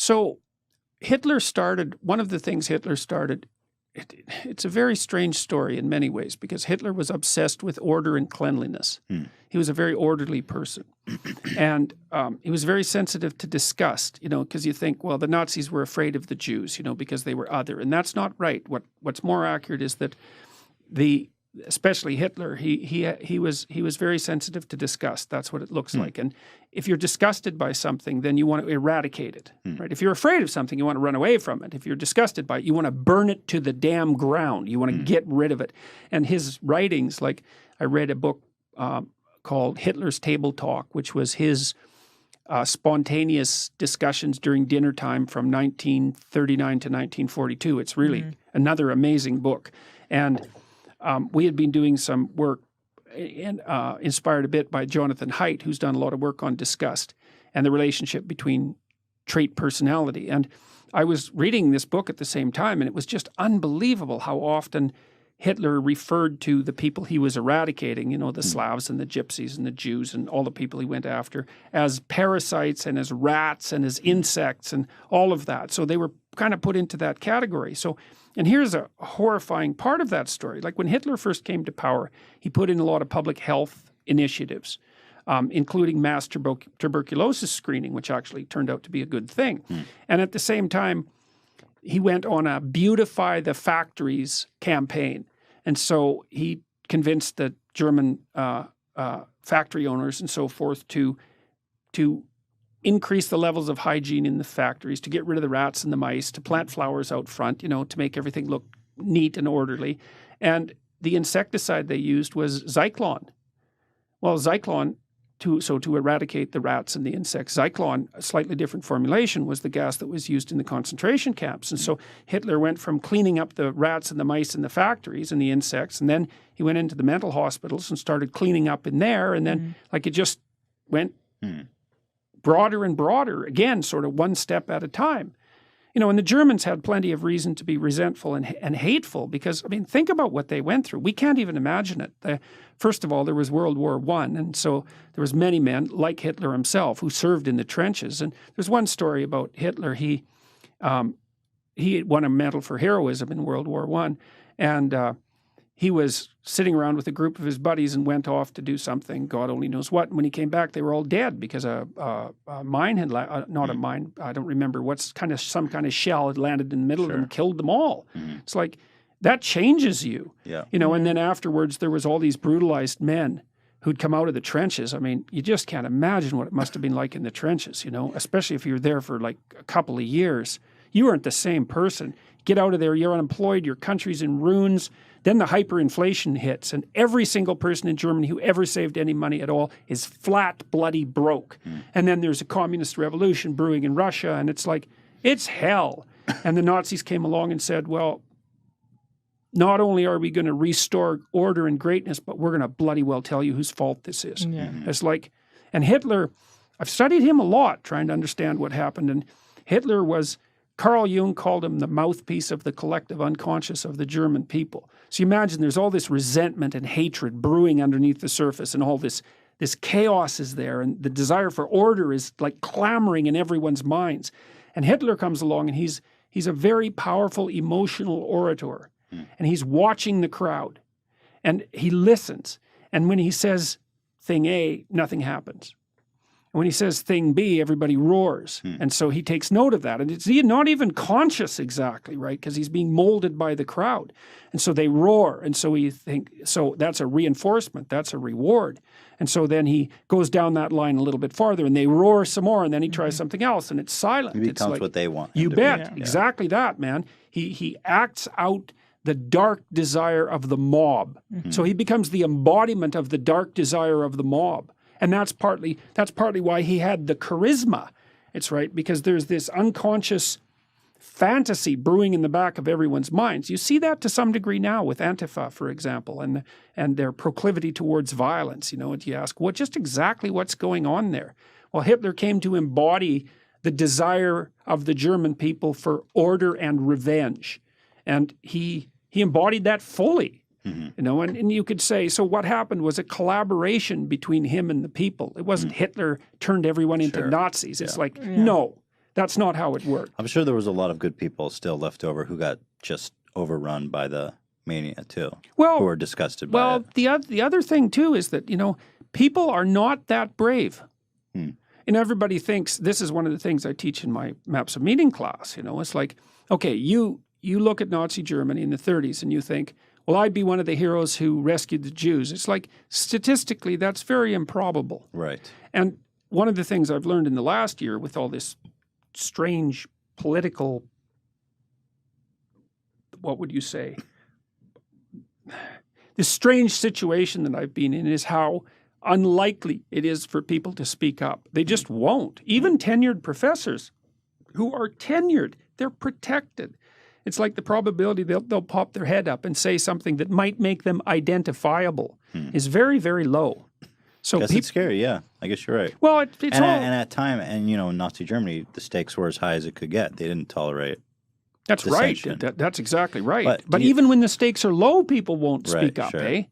So Hitler started, one of the things Hitler started, it's a very strange story in many ways because Hitler was obsessed with order and cleanliness. He was a very orderly person. And he was very sensitive to disgust, because you think, well, the Nazis were afraid of the Jews, because they were other. And that's not right. What's more accurate is that especially Hitler, he was very sensitive to disgust. That's what it looks like. And if you're disgusted by something, then you want to eradicate it, right? If you're afraid of something, you want to run away from it. If you're disgusted by it, you want to burn it to the damn ground. You want to get rid of it. And his writings, like I read a book called Hitler's Table Talk, which was his spontaneous discussions during dinner time from 1939 to 1942. It's really another amazing book. And we had been doing some work inspired a bit by Jonathan Haidt, who's done a lot of work on disgust and the relationship between trait personality. And I was reading this book at the same time, and it was just unbelievable how often Hitler referred to the people he was eradicating, the Slavs and the Gypsies and the Jews and all the people he went after, as parasites and as rats and as insects and all of that. So they were kind of put into that category. And here's a horrifying part of that story. Like when Hitler first came to power, he put in a lot of public health initiatives, including mass tuberculosis screening, which actually turned out to be a good thing. And at the same time, he went on a beautify the factories campaign. And so he convinced the German factory owners and so forth to increase the levels of hygiene in the factories, to get rid of the rats and the mice, to plant flowers out front, to make everything look neat and orderly. And the insecticide they used was Zyklon. Well, Zyklon, to eradicate the rats and the insects, Zyklon, a slightly different formulation, was the gas that was used in the concentration camps. And so Hitler went from cleaning up the rats and the mice in the factories and the insects, and then he went into the mental hospitals and started cleaning up in there. And then it just went broader and broader, again, sort of one step at a time. And the Germans had plenty of reason to be resentful and hateful because, think about what they went through. We can't even imagine it. First of all, there was World War I, and so there was many men, like Hitler himself, who served in the trenches. And there's one story about Hitler. He won a medal for heroism in World War I, and he was sitting around with a group of his buddies and went off to do something, God only knows what. And when he came back, they were all dead because a mine had, not a mine, I don't remember, some kind of shell had landed in the middle of them, killed them all. It's like, that changes you. And then afterwards, there was all these brutalized men who'd come out of the trenches. You just can't imagine what it must have been like in the trenches, especially if you were there for like a couple of years. You weren't the same person. Get out of there, you're unemployed, your country's in ruins. Then the hyperinflation hits, and every single person in Germany who ever saved any money at all is flat, bloody broke. And then there's a communist revolution brewing in Russia, and it's like, it's hell. And the Nazis came along and said, well, not only are we going to restore order and greatness, but we're going to bloody well tell you whose fault this is. It's like, and Hitler, I've studied him a lot trying to understand what happened, and Hitler was, Carl Jung called him the mouthpiece of the collective unconscious of the German people. So you imagine there's all this resentment and hatred brewing underneath the surface, and all this chaos is there, and the desire for order is like clamoring in everyone's minds. And Hitler comes along, and he's a very powerful emotional orator, and he's watching the crowd, and he listens. And when he says thing A, nothing happens. And when he says thing B, everybody roars. And so he takes note of that. And it's not even conscious exactly, right? Because he's being molded by the crowd. And so they roar. And so so that's a reinforcement. That's a reward. And so then he goes down that line a little bit farther, and they roar some more, and then he tries something else, and it's silent. He becomes what they want. You bet. Exactly that, man. He acts out the dark desire of the mob. So he becomes the embodiment of the dark desire of the mob. And that's partly why he had the charisma. It's right, because there's this unconscious fantasy brewing in the back of everyone's minds. You see that to some degree now with Antifa, for example, and their proclivity towards violence. And you ask, just exactly what's going on there? Well, Hitler came to embody the desire of the German people for order and revenge. And he embodied that fully. And you could say, so what happened was a collaboration between him and the people. It wasn't Hitler turned everyone into Nazis. It's like, no, That's not how it worked. I'm sure there was a lot of good people still left over who got just overrun by the mania too. Well, who were disgusted by it. The other thing too is that, you know, people are not that brave. And everybody thinks, this is one of the things I teach in my Maps of Meaning class, you know, it's like, okay, you look at Nazi Germany in the 30s and you think, well, I'd be one of the heroes who rescued the Jews. It's like, statistically, that's very improbable. Right. And one of the things I've learned in the last year with all this strange political, what would you say? This strange situation that I've been in is how unlikely it is for people to speak up. They just won't. Even tenured professors who are tenured, they're protected. It's like the probability they'll pop their head up and say something that might make them identifiable is very, very low. So it's scary, yeah. I guess you're right. Well, it's and at time, and you know, in Nazi Germany, the stakes were as high as it could get. They didn't tolerate. That's right. That's exactly right. But even when the stakes are low, people won't speak up, sure. eh?